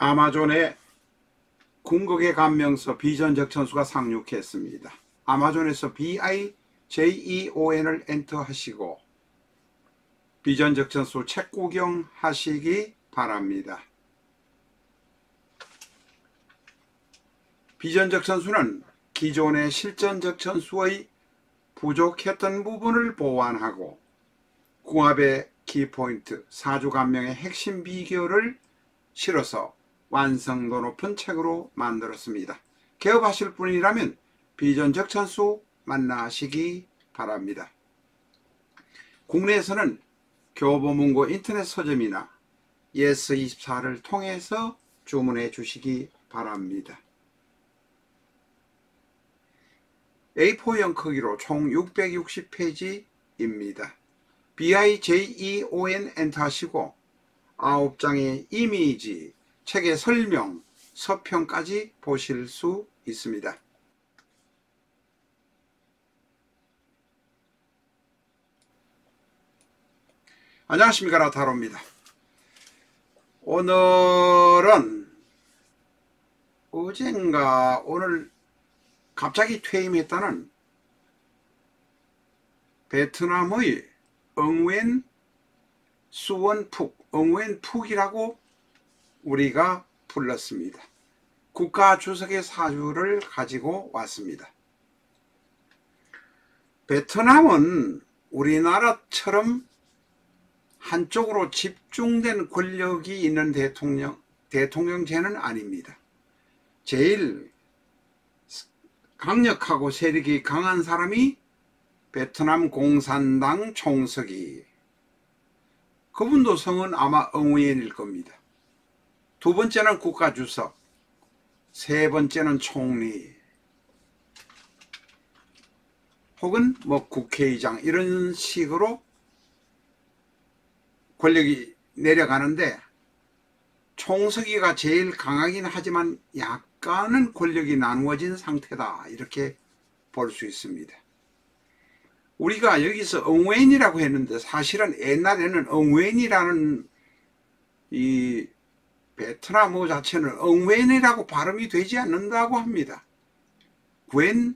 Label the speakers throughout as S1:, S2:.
S1: 아마존의 궁극의 감명서 비전적천수가 상륙했습니다. 아마존에서 BIJEON을 엔터하시고 비전적천수 책 구경하시기 바랍니다. 비전적천수는 기존의 실전적천수의 부족했던 부분을 보완하고 궁합의 키포인트, 사주감명의 핵심 비결을 실어서 완성도 높은 책으로 만들었습니다. 개업하실 분이라면 비전적천수 만나시기 바랍니다. 국내에서는 교보문고 인터넷 서점이나 예스24를 통해서 주문해 주시기 바랍니다. A4형 크기로 총 660페이지입니다. BIJEON 엔터하시고 9장의 이미지, 책의 설명, 서평까지 보실 수 있습니다. 안녕하십니까, 라타로입니다. 오늘은 어젠가 오늘 갑자기 퇴임했다는 베트남의 엉웬 수원푹, 엉웬푹이라고 우리가 불렀습니다. 국가주석의 사주를 가지고 왔습니다. 베트남은 우리나라처럼 한쪽으로 집중된 권력이 있는 대통령제는 아닙니다. 제일 강력하고 세력이 강한 사람이 베트남 공산당 총서기, 그분도 성은 아마 엉웬일 겁니다. 두 번째는 국가주석, 세 번째는 총리, 혹은 뭐 국회의장, 이런 식으로 권력이 내려가는데 총서기가 제일 강하긴 하지만 약간은 권력이 나누어진 상태다, 이렇게 볼 수 있습니다. 우리가 여기서 엉웬이라고 했는데 사실은 옛날에는 엉웬이라는 이 베트남어 자체는 엉웬이라고 발음이 되지 않는다고 합니다. 괸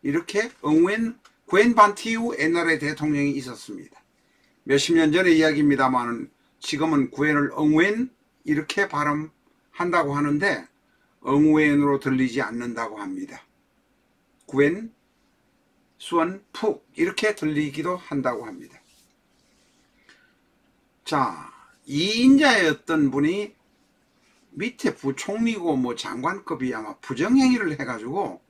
S1: 이렇게 엉웬, 괸 반티우 옛날에 대통령이 있었습니다. 몇십 년 전의 이야기입니다만 지금은 괸을 엉웬 이렇게 발음한다고 하는데 엉웬으로 들리지 않는다고 합니다. 괸, 수원, 푹 이렇게 들리기도 한다고 합니다. 자, 이인자였던 분이 밑에 부총리고 뭐 장관급이 아마 부정행위를 해가지고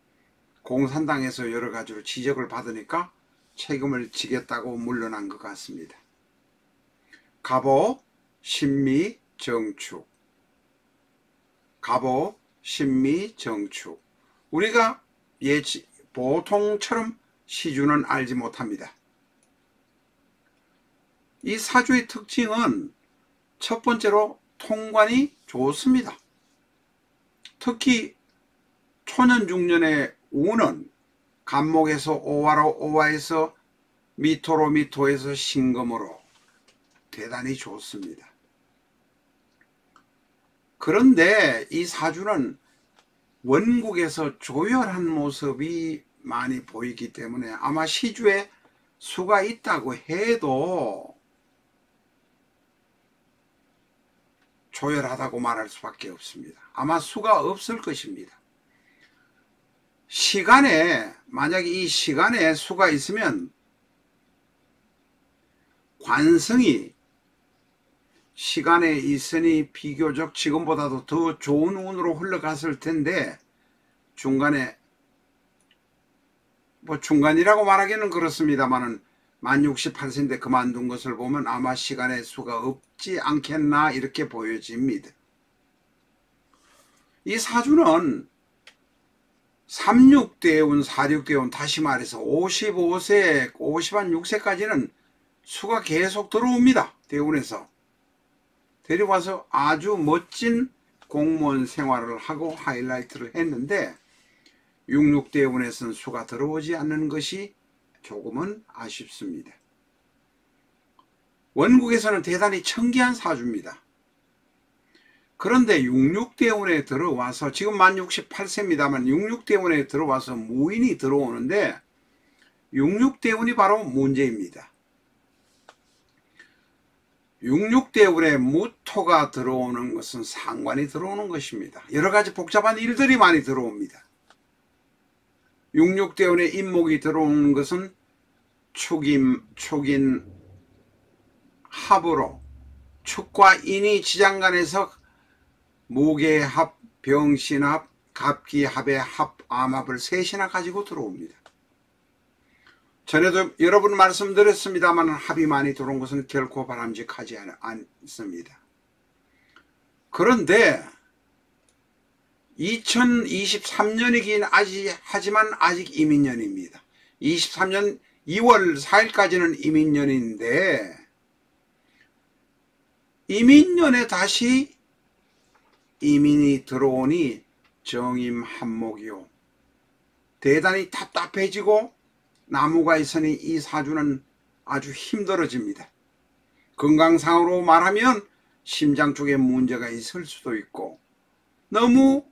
S1: 공산당에서 여러 가지로 지적을 받으니까 책임을 지겠다고 물러난 것 같습니다. 갑오, 신미, 정축. 갑오, 신미, 정축. 우리가 보통처럼 시주는 알지 못합니다. 이 사주의 특징은 첫 번째로 통관이 좋습니다. 특히 초년중년의 우는 간목에서 오화로, 오화에서 미토로, 미토에서 신금으로 대단히 좋습니다. 그런데 이 사주는 원국에서 조열한 모습이 많이 보이기 때문에 아마 시주에 수가 있다고 해도 조열하다고 말할 수밖에 없습니다. 아마 수가 없을 것입니다. 시간에, 만약에 이 시간에 수가 있으면 관성이 시간에 있으니 비교적 지금보다도 더 좋은 운으로 흘러갔을 텐데 중간에, 뭐 중간이라고 말하기는 그렇습니다만은 만 68세인데 그만둔 것을 보면 아마 시간에 수가 없지 않겠나 이렇게 보여집니다. 이 사주는 36대운, 46대운, 다시 말해서 55세, 56세까지는 수가 계속 들어옵니다. 대운에서. 데려와서 아주 멋진 공무원 생활을 하고 하이라이트를 했는데 66대운에서는 수가 들어오지 않는 것이 조금은 아쉽습니다. 원국에서는 대단히 청기한 사주입니다. 그런데 66대운에 들어와서 지금 만 68세입니다만 66대운에 들어와서 무인이 들어오는데 66대운이 바로 문제입니다. 66대운에 무토가 들어오는 것은 상관이 들어오는 것입니다. 여러가지 복잡한 일들이 많이 들어옵니다. 66대운에 인목이 들어오는 것은 축인 합으로 축과 인이 지장간에서 무게합, 병신합, 갑기합의 합, 암합을 셋이나 가지고 들어옵니다. 전에도 여러분 말씀드렸습니다만 합이 많이 들어온 것은 결코 바람직하지 않습니다. 그런데 2023년이긴 하지만 아직 이민년입니다. 23년 2월 4일까지는 이민년인데 이민년에 다시 이민이 들어오니 정임한목이요. 대단히 답답해지고 나무가 있으니 이 사주는 아주 힘들어집니다. 건강상으로 말하면 심장 쪽에 문제가 있을 수도 있고 너무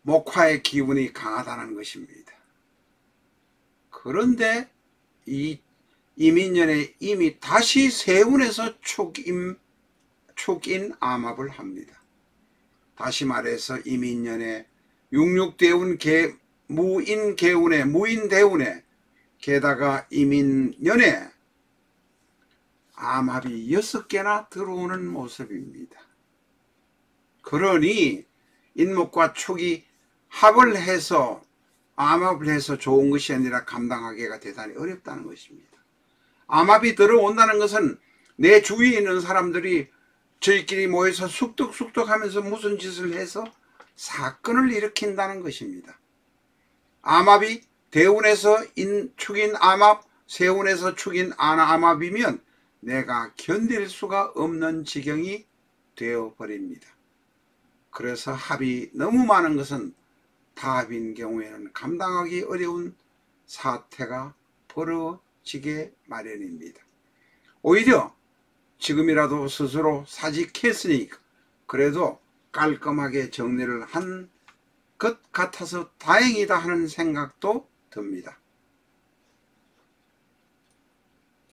S1: 목화의 기운이 강하다는 것입니다. 그런데 이 이민년에 이미 다시 세운에서 축인 암합을 합니다. 다시 말해서 이민년에 66대운 무인대운에 게다가 이민년에 암합이 6개나 들어오는 모습입니다. 그러니 인목과 축이 합을 해서 암합을 해서 좋은 것이 아니라 감당하기가 대단히 어렵다는 것입니다. 암합이 들어온다는 것은 내 주위에 있는 사람들이 저희끼리 모여서 숙덕하면서 무슨 짓을 해서 사건을 일으킨다는 것입니다. 암합이 대운에서 축인 암합, 세운에서 축인 암합이면 내가 견딜 수가 없는 지경이 되어버립니다. 그래서 합이 너무 많은 것은 다합인 경우에는 감당하기 어려운 사태가 벌어지게 마련입니다. 오히려 지금이라도 스스로 사직했으니까 그래도 깔끔하게 정리를 한 것 같아서 다행이다 하는 생각도 듭니다.